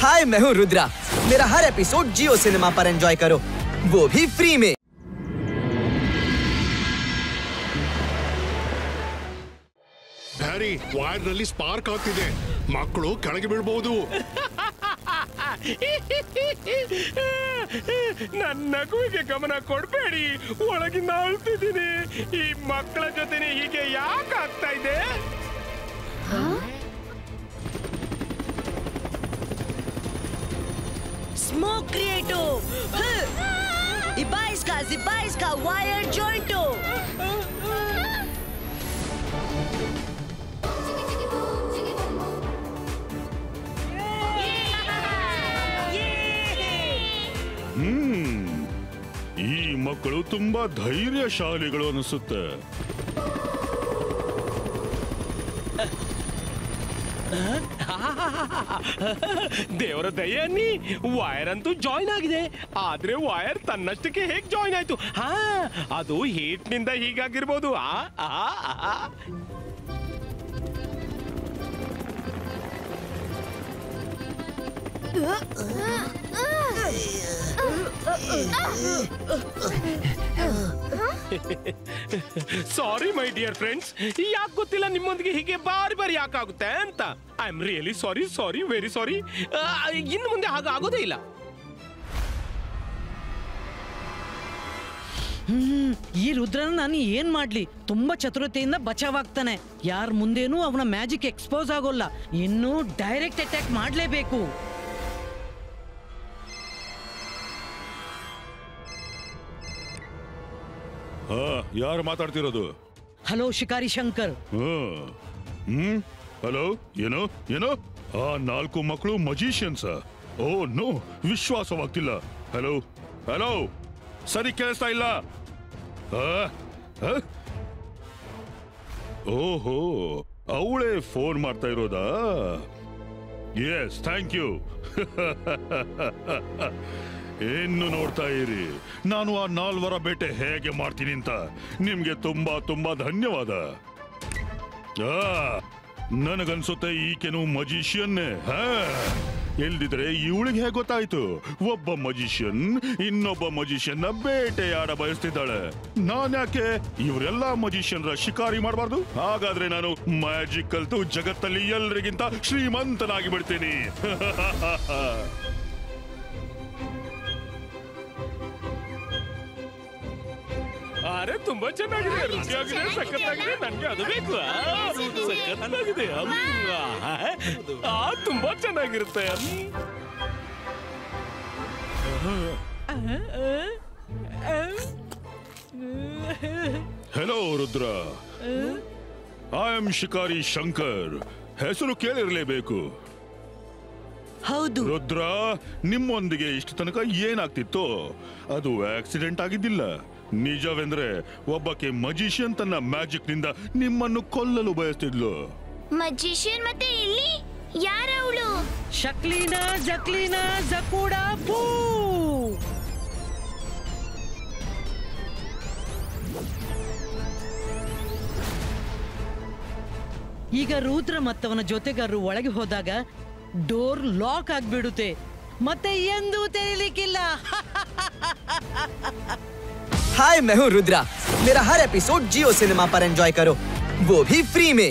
हाय, मैं हूँ रुद्रा। मेरा हर एपिसोड जियो सिनेमा पर एंजॉय करो, वो भी फ्री में। ಹ್ಯಾರಿ, ವಾಯರ್ನಲ್ಲಿ ಸ್ಪಾರ್ಕ್ ಆಗ್ತಿದೆ. ಮಕ್ಕಳು ಕೆಳಗೆ ಬೀಳಬಹುದು. ನನ್ನ ನಗುವಿಗೆ ಗಮನ ಕೊಡಬೇಡಿ. ಒಳಗಿಂದ ಅಳ್ತಿದ್ದೀನಿ. ಈ ಮಕ್ಕಳ ಜೊತೆನೆ ಹೀಗೆ ಯಾಕೆ ಆಗ್ತಾ ಇದೆ? स्मोक क्रिएटो, इबाइस का वायर जॉइंटो। ಈ ಮಕ್ಕಳು ತುಂಬಾ ಧೈರ್ಯಶಾಲಿಗಳು ಅನಿಸುತ್ತೆ. ದೇವರ ದಯನಿ, ವೈರ್ ಅಂತೂ ಜಾಯಿನ್ ಆಗಿದೆ. ಆದ್ರೆ ವೈರ್ ತನ್ನಷ್ಟಕ್ಕೆ ಹೇಗ್ ಜಾಯಿನ್ ಆಯ್ತು? ಅದು ಹೀಟ್ ನಿಂದ ಹೀಗಾಗಿರ್ಬೋದು. ಸಾರಿ ಮೈ ಡಿಯರ್ ಫ್ರೆಂಡ್ಸ್, ಯಾಕೆ ಗೊತ್ತಿಲ್ಲ ನಿಮ್ಮೊಂದಿಗೆ ಹೀಗೆ ಬಾರಿ ಯಾಕಾಗುತ್ತೆ ಅಂತ. I am really sorry, very sorry. ಇನ್ನು ಮುಂದೆ ಹಾಗಾಗೋದೇ ಇಲ್ಲ. ಈ ರುದ್ರನ ನಾನು ಏನ್ ಮಾಡ್ಲಿ? ತುಂಬಾ ಚತುರತೆಯಿಂದ ಬಚಾವಾಗ್ತಾನೆ. ಯಾರ ಮುಂದೇನೂ ಅವನ ಮ್ಯಾಜಿಕ್ ಎಕ್ಸ್ಪೋಸ್ ಆಗೋಲ್ಲ. ಇನ್ನು ಡೈರೆಕ್ಟ್ ಅಟ್ಯಾಕ್ ಮಾಡ್ಲೇಬೇಕು. ಯಾರು ಮಾತಾಡ್ತಿರೋದು? ಹಲೋ ಶಿಕಾರಿ ಶಂಕರ್. ಹಲೋ, ಏನೋ ಆ 4 ಮಕ್ಕಳು ಮಜಿಷಿಯನ್ಸ್? Oh no, ವಿಶ್ವಾಸವಾಗ್ತಿಲ್ಲ. ಹಲೋ, ಸರಿ ಕೇಳಿಸ್ತಾ ಇಲ್ಲ. ಓಹೋ, ಅವಳೇ ಫೋನ್ ಮಾಡ್ತಾ ಇರೋದಾ? Yes, thank you. ಇನ್ನು ನೋಡ್ತಾ ಇರಿ, ನಾನು ಆ 4 ಬೇಟೆ ಹೇಗೆ ಮಾಡ್ತೀನಿ ಅಂತ. ನಿಮ್ಗೆ ತುಂಬಾ ಧನ್ಯವಾದ. ನನಗನ್ಸುತ್ತೆ ಈಕೆನು ಮಜಿಷಿಯನ್ನೇ. ಎಲ್ದಿದ್ರೆ ಇವಳಿಗೆ ಹೇಗೆ ಗೊತ್ತಾಯ್ತು ಒಬ್ಬ ಮಜಿಷಿಯನ್ ಇನ್ನೊಬ್ಬ ಮಜಿಷಿಯನ್ ನ ಬೇಟೆಯಾಡ ಬಯಸ್ತಿದ್ದಾಳೆ? ನಾನ್ಯಾಕೆ ಇವರೆಲ್ಲಾ ಮಜಿಷಿಯನ್ರ ಶಿಕಾರಿ ಮಾಡಬಾರ್ದು? ಹಾಗಾದ್ರೆ ನಾನು ಮ್ಯಾಜಿಕ್ ಕಲ್ತು ಜಗತ್ತಲ್ಲಿ ಎಲ್ರಿಗಿಂತ ಶ್ರೀಮಂತನಾಗಿ ಬಿಡ್ತೀನಿ. ಅರೆ, ತುಂಬಾ ಚೆನ್ನಾಗಿದೆ, ರುಚಿಯಾಗಿದೆ, ಸಖತ್ತಾಗಿದೆ. ನನ್ಗೆ ಅದು ಬೇಕು. ಸಖತ್ತಾಗಿದೆ, ತುಂಬಾ ಚೆನ್ನಾಗಿರುತ್ತೆ. Hello Rudra, I am Shikari Shankar. ಹೆಸರು ಕೇಳಿರ್ಲೇಬೇಕು. ಹೌದು ರುದ್ರ, ನಿಮ್ಮೊಂದಿಗೆ ಇಷ್ಟು ತನಕ ಏನಾಗ್ತಿತ್ತು? ಅದು ಆಕ್ಸಿಡೆಂಟ್ ಆಗಿದ್ದಿಲ್ಲ. ನಿಜವೆಂದ್ರೆ ಒಬ್ಬಕ್ಕೆ ಮಜಿಷಿಯನ್ ತನ್ನ ಮ್ಯಾಜಿಕ್ ನಿಂದ ನಿಮ್ಮನ್ನು ಕೊಲ್ಲಲು ಬಯಸ್ತಿದ್ಲು. ಮಜಿಷಿಯನ್ ಮತ್ತೆ ಇಲ್ಲಿ ಯಾರವಳು? ಶಕ್ಲೀನಾ ಜಕ್ಲೀನಾ ಜಕೂಡಾ ಪೂ. ಈಗ ರುದ್ರ ಮತ್ತವನ ಜೊತೆಗಾರರು ಒಳಗೆ ಹೋದಾಗ ಡೋರ್ ಲಾಕ್ ಆಗ್ಬಿಡುತ್ತೆ. ಮತ್ತೆ ಎಂದೂ ತೆರೀಲಿಕ್ಕಿಲ್ಲ. हाय, मैं हूँ रुद्रा। मेरा हर एपिसोड जियो सिनेमा पर एंजॉय करो, वो भी फ्री में।